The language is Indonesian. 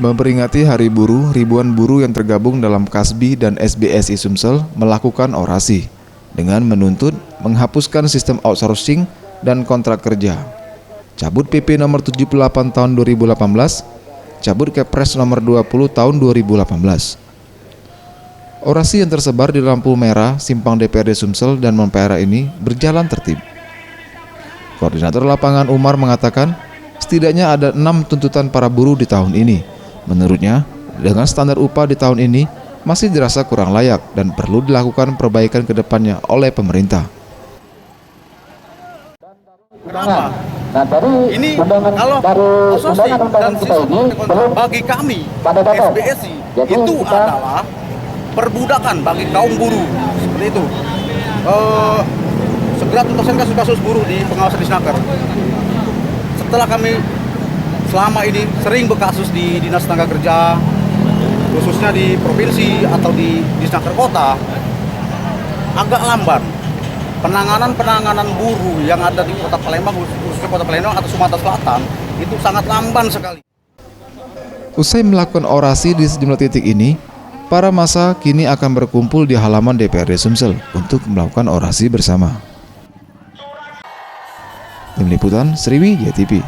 Memperingati Hari Buruh, ribuan buruh yang tergabung dalam Kasbi dan SBSI Sumsel melakukan orasi dengan menuntut menghapuskan sistem outsourcing dan kontrak kerja, cabut PP nomor 78 tahun 2018, cabut Kepres nomor 20 tahun 2018. Orasi yang tersebar di lampu merah Simpang DPRD Sumsel dan Mempera ini berjalan tertib. Koordinator lapangan Umar mengatakan setidaknya ada 6 tuntutan para buruh di tahun ini. Menurutnya, dengan standar upah di tahun ini masih dirasa kurang layak dan perlu dilakukan perbaikan ke depannya oleh pemerintah. Kenapa? Nah, ini kalau outsourcing dan sistem kontrak bagi kami SBSI itu adalah perbudakan bagi kaum buruh, seperti itu. Segera tuntaskan kasus-kasus buruh di pengawasan Disnaker. Setelah kami selama ini sering berkasus di Dinas Tenaga Kerja, khususnya di provinsi atau di Disnaker kota, agak lamban. Penanganan buruh yang ada di Kota Palembang, khususnya Kota Palembang atau Sumatera Selatan, itu sangat lamban sekali. Usai melakukan orasi di sejumlah titik ini, para massa kini akan berkumpul di halaman DPRD Sumsel untuk melakukan orasi bersama. Tim Liputan Sriwijaya TV.